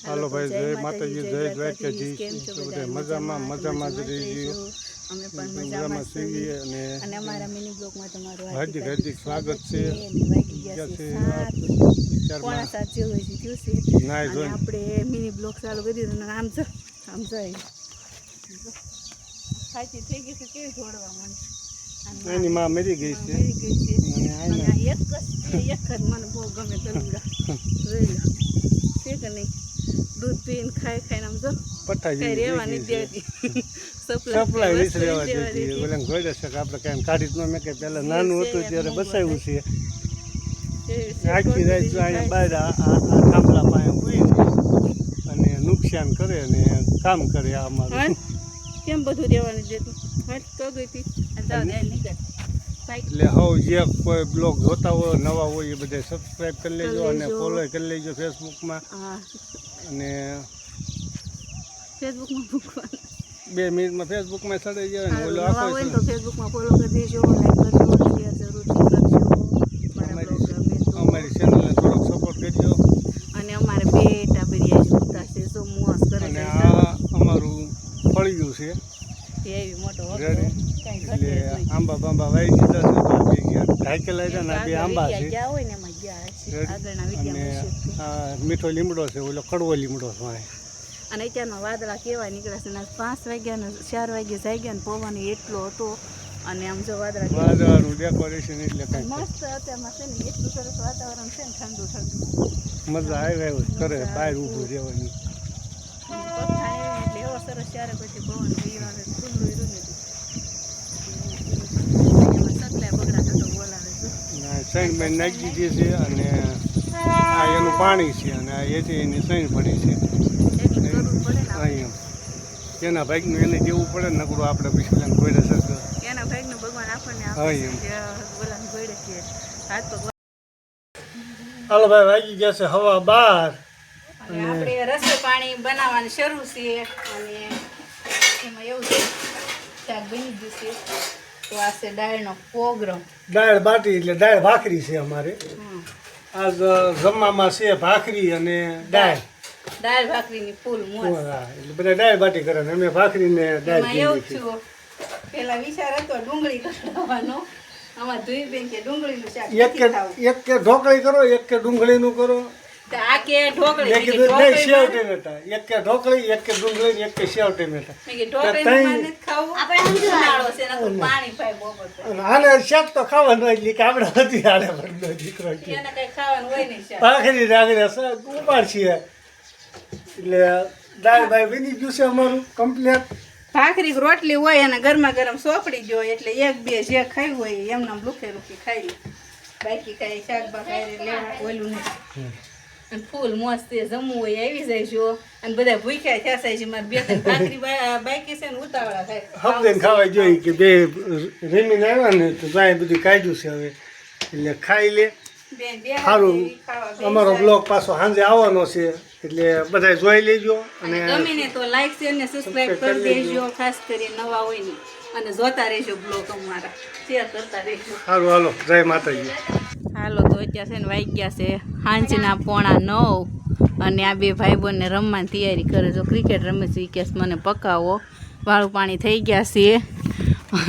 હાલો ભાઈ, જય માતાજી, જય દ્વારકાજી. મજામાં જ રહીજો. અમે પણ મજામાં છીએ અને અમારા મિની બ્લોગમાં તમારું હાર્દિક સ્વાગત છે. વાગી ગયા છે 7:45 જેવું હજી થયું છે અને આપણે મિની બ્લોગ ચાલુ કરી દીધો અને આમ જાય સાચી થઈ ગઈ છે. કેવી દોડવા મને એની માં મરી ગઈ છે અને એક જ મને બહુ ગમે તલુડા જોઈ લો છે કે નહીં. દૂધ પીને ખાઈને આમ જો કઈ રહેવા નથી દેતી. સપ્લાય નીચ રહેવા દેતી. ઓલા ગોળે છે કે આપણે કાંઈ કાઢી જ ન મેં કે પહેલાં નાનું હતું ત્યારે બસાવ્યું છે. આખી રાત જો અહીંયા બહાર આ થાંભલા પાસે હોય અને નુકસાન કરે ને કામ કરે. આ અમારું કેમ બધું રહેવાનું દેતું હટ તો ગઈ હતી એટલે હવે જે કોઈ બ્લોગ જોતા હોય નવા હોય એ બધા સબસ્ક્રાઈબ કરી લેજો અને ફોલો કરી લેજો ફેસબુકમાં. અને ફેસબુકમાં મૂકવાનું 2 મિનિટમાં ફેસબુકમાં ચડી જાય ને ઓલો નવા હોય તો ફેસબુકમાં ફોલો કરી દેજો, લાઈક કરજો, શેર જરૂરથી કરજો. અમારી ચેનલને થોડોક સપોર્ટ કરજો. અને અમારે બેટા બરિયા જોતા છે જો મોસ કરે અને છે. આ અમારું ફળિયું છે એવી મોટો હતો એટલે આંબા બાંબા વાઈ દીધા છે. બાકી ગયા ઢાકેલા હતા ને 2 આંબા છે ગયા હોય ને એમાં ગયા છે આગળના અને વિડીયોમાં. આ મીઠો લીમડો છે, ઓલો કડવો લીમડો છે. અને અત્યારમાં વાદળા કેવા નીકળ્યા છે ને 5 વાગ્યા ને 4 વાગે જાગ્યા ને પવન એટલો હતો અને આમ જો વાદળાનું ડેકોરેશન એટલે કાંઈ મસ્ત અત્યારમાં છે ને એટલું સરસ વાતાવરણ છે ને ઠંડુ ઠંડુ મજા આવે કરે બહાર ઊભું રહેવાની. એટલે એવો સરસ ત્યારે પછી પવન પીવાનું ખુલ્લું રહ્યું ને સકલા બગડા થતો બોલાવે છે. સૈન બેન નાખી દીધી છે અને આ એનું પાણી છે અને આ એથી એની સૈન પડી છે. એના ભાગનું એને દેવું પડે ને નકરું આપણે પછી ગોળે શકે. એના ભાગનું ભગવાન આપણને બોલાને ગોળે છે હાથ પગ. હાલો ભાઈ, વાગી ગયા છે 12:15 અને આપણે રસોઈ પાણી બનાવવાનું શરૂ છે અને એમાં એવું છે શાક બની ગયું છે. તો આ છે દાળનો પ્રોગ્રામ. દાળ બાટી એટલે દાળ ભાખરી છે અમારે. આજ જમવામાં છે ભાખરી અને દાળ ભાખરીની ફૂલ મોજ. એટલે બધા દાળ બાટી કરે ને અમે ભાખરી ને દાળ એવું થયું. પેલા વિચાર હતો ડુંગળી કઢાવવાનો. આમાં ધોઈ બેન કે ડુંગળીનું શાક એક કે ઢોકળી કરો, એક કે ડુંગળીનું કરો. આ કે ઢોકળી એક કે ઢોકળી, એક કે ડુંગળી, એક કે સેવ ટમેટા. આને શાક તો ખાવાનું એટલે કે આપણે હતી હાલે ભરનો દીકરો ભાખરી રાખડે ઉપાડ છીએ. એટલે દાળ ભાઈ બની ગયું છે અમારું કમ્પ્લીટ. ભાખરી રોટલી હોય અને ગરમા ગરમ સોપડી જો એટલે 1-2 જે ખાઈ હોય એમને રૂખે રૂખી ખાઈ લે. બાકી કઈ શાક બાકી લેવા ઓલું નહીં. અને ફૂલ મસ્ત જમવું હોય આવી જાય જો. અને બધા ભૂખ્યા થયા છે મારે 2-3 ભાખરી બાકી છે ને ઉતાવળા થાય હમણાં ખાવા જોઈએ કે 2 રેમીને આવ્યા ને તો જાય બધું કાઢ્યું છે હવે એટલે ખાઈ લે. સારું, અમારો બ્લોગ પાછો સાંજે આવવાનો છે એટલે બધા જોઈ લેજો અને ગમે ને તો લાઈક શેર ને સબસ્ક્રાઇબ કરી દેજો. ખાસ કરી નવા હોય ને અને જોતા રહેજો બ્લોગ અમારા, શેર કરતા રહેજો. સારું, હાલો, જય માતાજી. હાલો, તો અત્યારે છે ને વાગ્યા છે સાંજના 8:45 અને આ 2 ભાઈ બહેનને રમવાની તૈયારી કરે. જો ક્રિકેટ રમે છે કે મને પકાવો. વાળું પાણી થઈ ગયા છે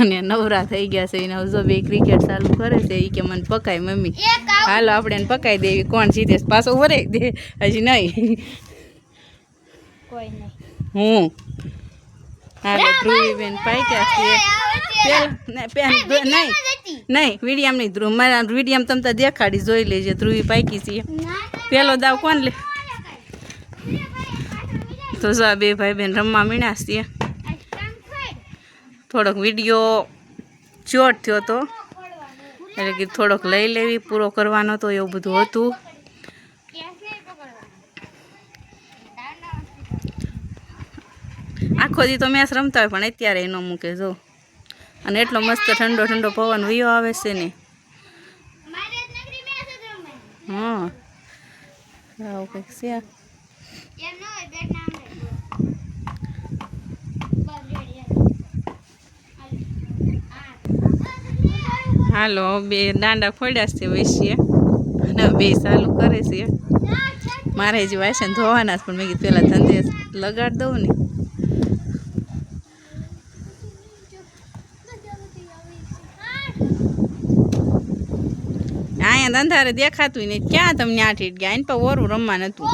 અને નવરા થઈ ગયા છે એને જો 2 ક્રિકેટ ચાલુ કરે છે. એ કે મને પકાય મમ્મી. હાલો આપણે એને પકાવી દેવી. કોણ જીતે પાછો વરે દે હજી નહીં કોઈ નહીં. હાલો, ધ્રુવીબેન પાક્યા છે નહીં વિડીયામ નહીં. ધ્રુવ મારા વિડીયામ તમે તો દેખાડી જોઈ લેજે. ધ્રુવી પાકી છે. પેલો દાવ કોણ લે? તો જો 2 ભાઈ બહેન રમવા મીણ્યા છે. થોડોક વિડીયો શોર્ટ થયો હતો એટલે કે થોડોક લઈ લેવી, પૂરો કરવાનો હતો એવું બધું હતું. આખો દી તો મેચ રમતા હોય પણ અત્યારે એનો મૂકે જો. અને એટલો મસ્ત ઠંડો ઠંડો પવન વયો આવે છે ને. હા, આવું કંઈક છે. હાલો, 2 દાંડા ફોડ્યા છે વૈશ્ય અને 2 ચાલુ કરે છે. મારે હજી વાસણ ધોવાના છે, પણ મેં કીધું પહેલાં ધંધે લગાડ દઉં ને. અહીંયા અંધારે દેખાતું નહીં, ક્યાં તમને આ ઠીટ ગયા? એને પણ ઓરું રમવા નતું.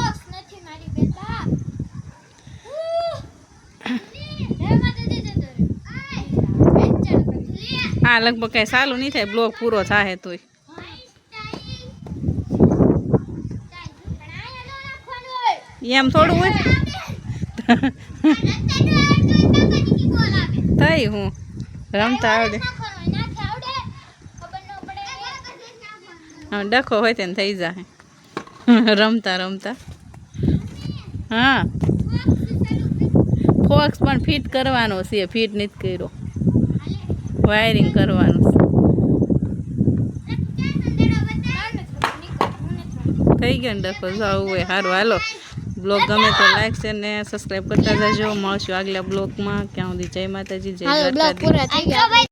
હા લગભગ કઈ ચાલુ નહીં થાય, બ્લોક પૂરો થાય તોય. એમ થોડું હોય થઈ હું રમતા આવડે. હા ડખો હોય તેને થઈ જાય રમતા રમતા. હા ફોક્સ પણ ફિટ કરવાનો છે, ફિટ નથી કર્યો, વાયરિંગ કરવાનું થઈ ગયો ને ડખો જવું હોય. સારું હાલો, બ્લોગ ગમે તો લાઈક શેર ને સબસ્ક્રાઈબ કરતા જજો. મળશું આગલા બ્લોગમાં. ક્યાં સુધી જય માતાજી, જય દ્વારકાધીશ.